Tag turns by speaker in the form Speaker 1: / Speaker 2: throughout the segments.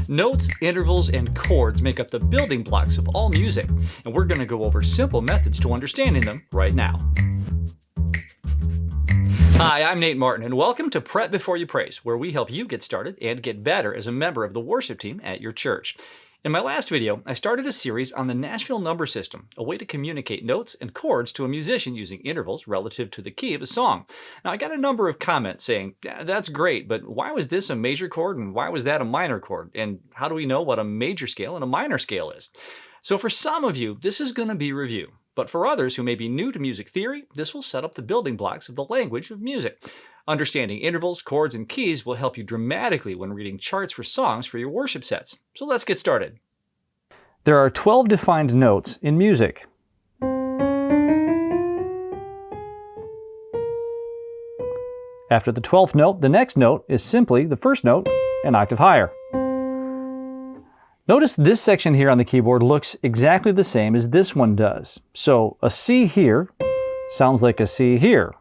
Speaker 1: Notes, intervals, and chords make up the building blocks of all music, and we're going to go over simple methods to understanding them right now. Hi, I'm Nate Martin, and welcome to Prep Before You Praise, where we help you get started and get better as a member of the worship team at your church. In my last video, I started a series on the Nashville Number system, a way to communicate notes and chords to a musician using intervals relative to the key of a song. Now, I got a number of comments saying, that's great, but why was this a major chord and why was that a minor chord? And how do we know what a major scale and a minor scale is? So for some of you, this is going to be review. But for others who may be new to music theory, this will set up the building blocks of the language of music. Understanding intervals, chords, and keys will help you dramatically when reading charts for songs for your worship sets. So let's get started.
Speaker 2: There are 12 defined notes in music. After the 12th note, the next note is simply the first note, an octave higher. Notice this section here on the keyboard looks exactly the same as this one does. So a C here sounds like a C here,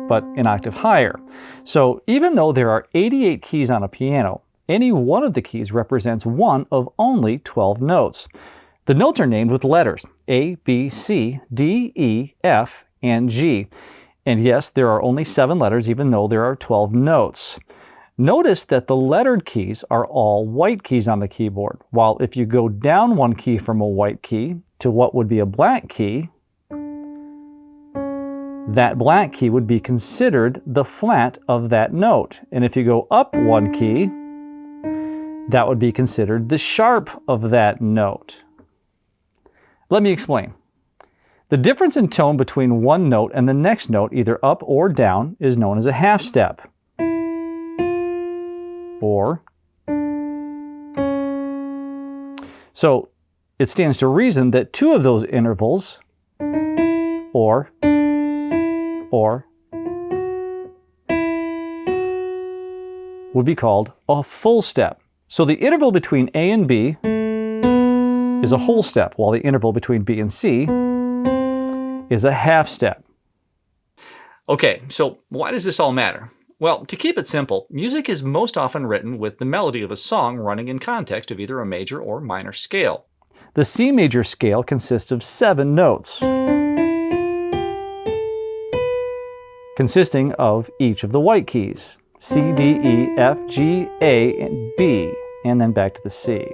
Speaker 2: but an octave higher. So even though there are 88 keys on a piano, any one of the keys represents one of only 12 notes. The notes are named with letters A, B, C, D, E, F, and G. And yes, there are only 7 letters even though there are 12 notes. Notice that the lettered keys are all white keys on the keyboard, while if you go down one key from a white key to what would be a black key, that black key would be considered the flat of that note. And if you go up one key, that would be considered the sharp of that note. Let me explain. The difference in tone between one note and the next note, either up or down, is known as a half step. So it stands to reason that two of those intervals, or, would be called a full step. So the interval between A and B is a whole step, while the interval between B and C is a half step.
Speaker 1: Okay, so why does this all matter? Well, to keep it simple, music is most often written with the melody of a song running in context of either a major or minor scale.
Speaker 2: The C major scale consists of 7 notes, consisting of each of the white keys, C, D, E, F, G, A, and B, and then back to the C.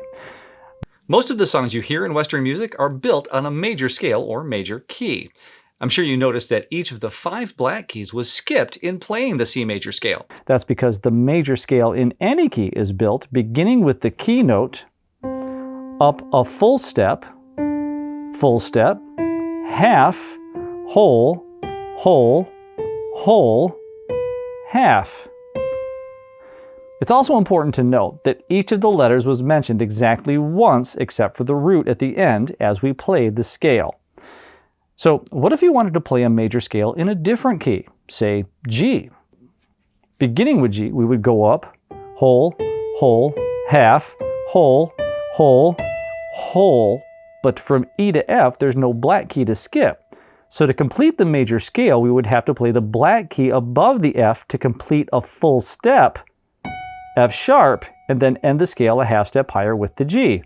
Speaker 1: Most of the songs you hear in Western music are built on a major scale or major key. I'm sure you noticed that each of the 5 black keys was skipped in playing the C major scale.
Speaker 2: That's because the major scale in any key is built beginning with the key note, up a full step, half, whole, half. It's also important to note that each of the letters was mentioned exactly once except for the root at the end as we played the scale. So what if you wanted to play a major scale in a different key, say G? Beginning with G, we would go up, whole, half, whole, but from E to F, there's no black key to skip. So to complete the major scale, we would have to play the black key above the F to complete a full step, F sharp, and then end the scale a half step higher with the G.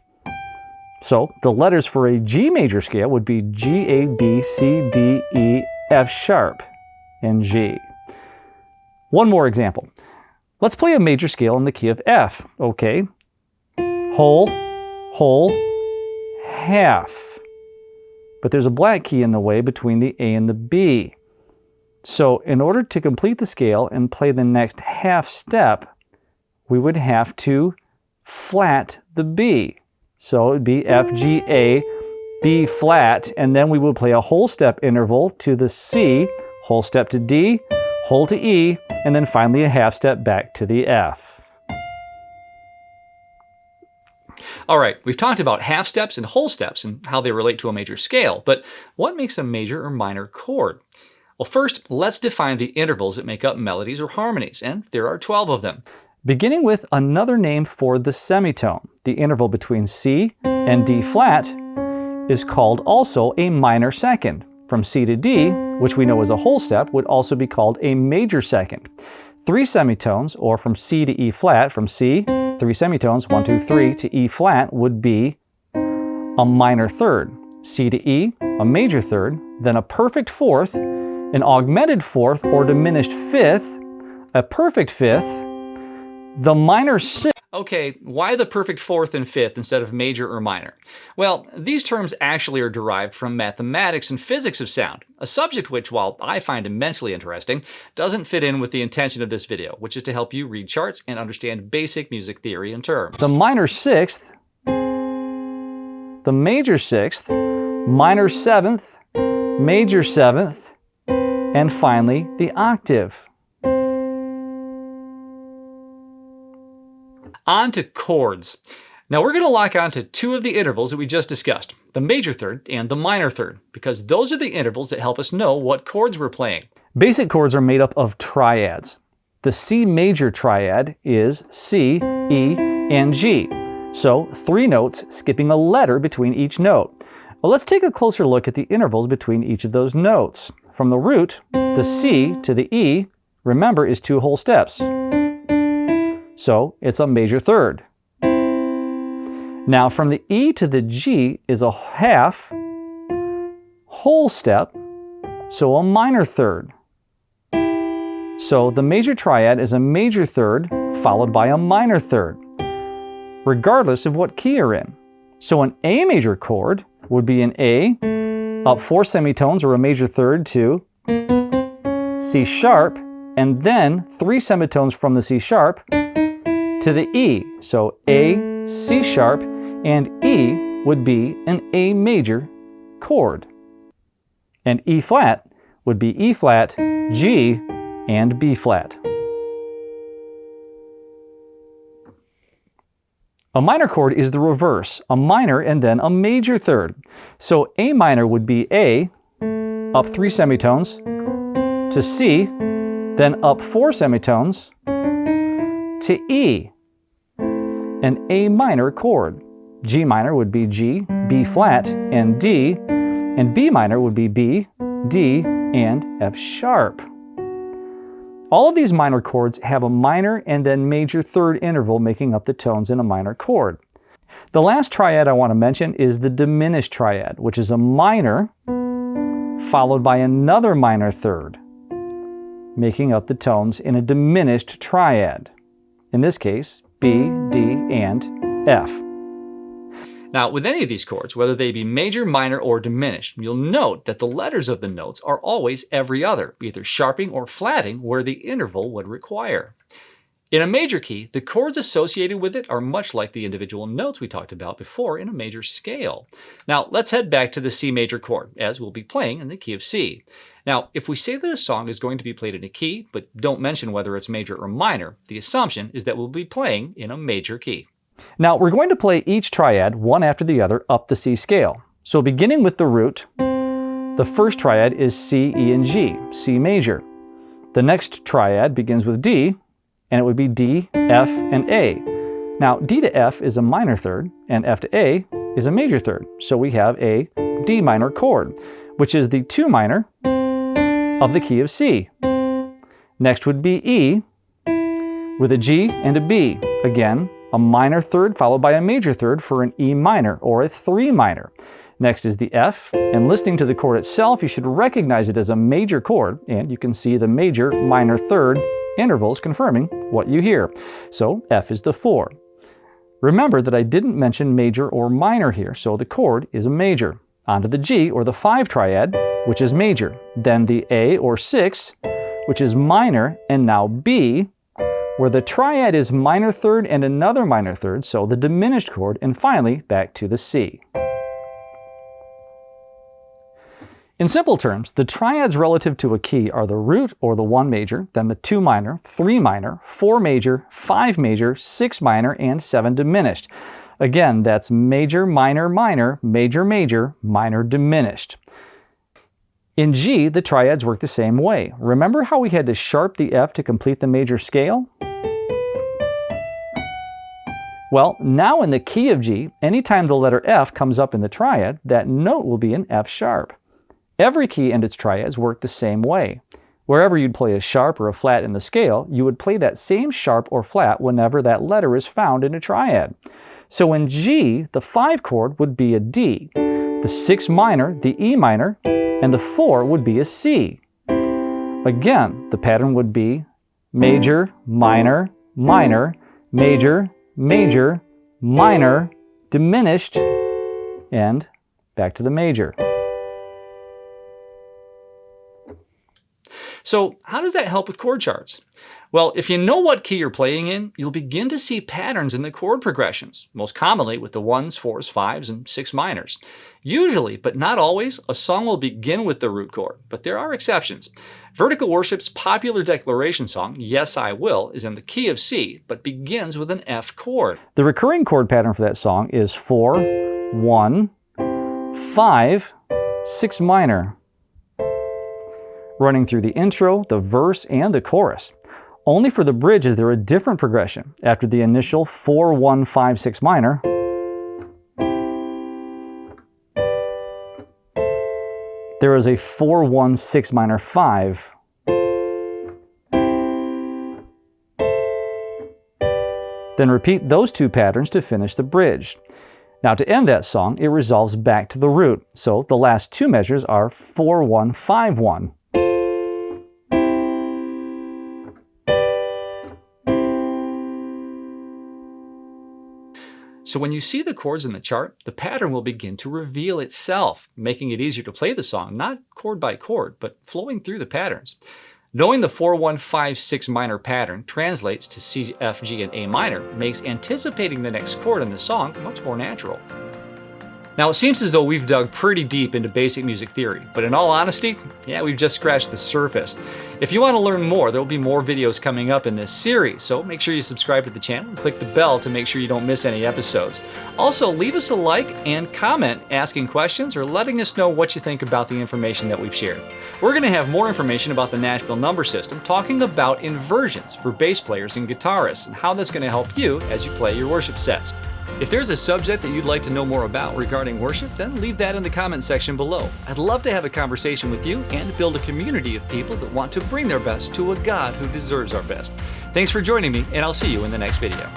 Speaker 2: So the letters for a G major scale would be G, A, B, C, D, E, F sharp, and G. One more example. Let's play a major scale in the key of F, okay? Whole, half. But there's a black key in the way between the A and the B. So in order to complete the scale and play the next half step, we would have to flat the B. So it would be F, G, A, B flat, and then we would play a whole step interval to the C, whole step to D, whole to E, and then finally a half step back to the F.
Speaker 1: All right, we've talked about half steps and whole steps and how they relate to a major scale, but what makes a major or minor chord? Well, first, let's define the intervals that make up melodies or harmonies, and there are 12 of them.
Speaker 2: Beginning with another name for the semitone, the interval between C and D flat is called also a minor second. From C to D, which we know is a whole step, would also be called a major second. 3 semitones, or from C to E flat, from C 3 semitones, 1, 2, 3, to E flat would be a minor third. C to E, a major third, then a perfect fourth, an augmented fourth or diminished fifth, a perfect fifth, the minor sixth.
Speaker 1: Okay, why the perfect fourth and fifth instead of major or minor? Well, these terms actually are derived from mathematics and physics of sound, a subject which, while I find immensely interesting, doesn't fit in with the intention of this video, which is to help you read charts and understand basic music theory and terms.
Speaker 2: The minor sixth, the major sixth, minor seventh, major seventh, and finally the octave.
Speaker 1: On to chords. Now we're going to lock on to two of the intervals that we just discussed, the major third and the minor third, because those are the intervals that help us know what chords we're playing.
Speaker 2: Basic chords are made up of triads. The C major triad is C, E, and G. So 3 notes skipping a letter between each note. Well, let's take a closer look at the intervals between each of those notes. From the root, the C to the E, remember, is 2 whole steps. So it's a major third. Now from the E to the G is a half whole step, so a minor third. So the major triad is a major third followed by a minor third, regardless of what key you're in. So an A major chord would be an A, up 4 semitones or a major third to C sharp, and then 3 semitones from the C sharp to the E. So A, C sharp, and E would be an A major chord. And E flat would be E flat, G, and B flat. A minor chord is the reverse, a minor and then a major third. So A minor would be A, up 3 semitones, to C, then up 4 semitones, to E, an A minor chord. G minor would be G, B flat, and D, and B minor would be B, D, and F sharp. All of these minor chords have a minor and then major third interval making up the tones in a minor chord. The last triad I want to mention is the diminished triad, which is a minor followed by another minor third, making up the tones in a diminished triad. In this case, B, D, and F.
Speaker 1: Now, with any of these chords, whether they be major, minor, or diminished, you'll note that the letters of the notes are always every other, either sharping or flatting where the interval would require. In a major key, the chords associated with it are much like the individual notes we talked about before in a major scale. Now, let's head back to the C major chord, as we'll be playing in the key of C. Now, if we say that a song is going to be played in a key, but don't mention whether it's major or minor, the assumption is that we'll be playing in a major key.
Speaker 2: Now, we're going to play each triad one after the other up the C scale. So beginning with the root, the first triad is C, E, and G, C major. The next triad begins with D, and it would be D, F, and A. Now, D to F is a minor third, and F to A is a major third. So we have a D minor chord, which is the 2 minor of the key of C. Next would be E, with a G and a B. Again, a minor third followed by a major third for an E minor or a 3 minor. Next is the F, and listening to the chord itself, you should recognize it as a major chord, and you can see the major, minor, third intervals confirming what you hear. So F is the 4. Remember that I didn't mention major or minor here, so the chord is a major. On to the G, or the 5 triad, which is major. Then the A, or 6, which is minor, and now B, where the triad is minor third and another minor third, so the diminished chord, and finally back to the C. In simple terms, the triads relative to a key are the root, or the 1 major, then the 2 minor, 3 minor, 4 major, 5 major, 6 minor, and 7 diminished. Again, that's major, minor, minor, major, major, minor, diminished. In G, the triads work the same way. Remember how we had to sharp the F to complete the major scale? Well, now in the key of G, anytime the letter F comes up in the triad, that note will be an F sharp. Every key and its triads work the same way. Wherever you'd play a sharp or a flat in the scale, you would play that same sharp or flat whenever that letter is found in a triad. So in G, the 5 chord would be a D, the 6 minor, the E minor, and the 4 would be a C. Again, the pattern would be major, minor, minor, major, major, minor, diminished, and back to the major.
Speaker 1: So how does that help with chord charts? Well, if you know what key you're playing in, you'll begin to see patterns in the chord progressions, most commonly with the 1s, 4s, 5s, and 6 minors. Usually, but not always, a song will begin with the root chord, but there are exceptions. Vertical Worship's popular declaration song, Yes I Will, is in the key of C, but begins with an F chord.
Speaker 2: The recurring chord pattern for that song is 4, 1, 5, 6 minor, running through the intro, the verse, and the chorus. Only for the bridge is there a different progression. After the initial 4, 1, 5, 6 minor, there is a 4, 1, 6 minor 5. Then repeat those two patterns to finish the bridge. Now to end that song, it resolves back to the root. So the last two measures are 4, 1, 5, 1.
Speaker 1: So when you see the chords in the chart, the pattern will begin to reveal itself, making it easier to play the song, not chord by chord, but flowing through the patterns. Knowing the 4, 1, 5, 6 minor pattern translates to C, F, G, and A minor makes anticipating the next chord in the song much more natural. Now, it seems as though we've dug pretty deep into basic music theory, but in all honesty, yeah, we've just scratched the surface. If you want to learn more, there will be more videos coming up in this series, so make sure you subscribe to the channel and click the bell to make sure you don't miss any episodes. Also, leave us a like and comment asking questions or letting us know what you think about the information that we've shared. We're going to have more information about the Nashville Number system, talking about inversions for bass players and guitarists and how that's going to help you as you play your worship sets. If there's a subject that you'd like to know more about regarding worship, then leave that in the comment section below. I'd love to have a conversation with you and build a community of people that want to bring their best to a God who deserves our best. Thanks for joining me, and I'll see you in the next video.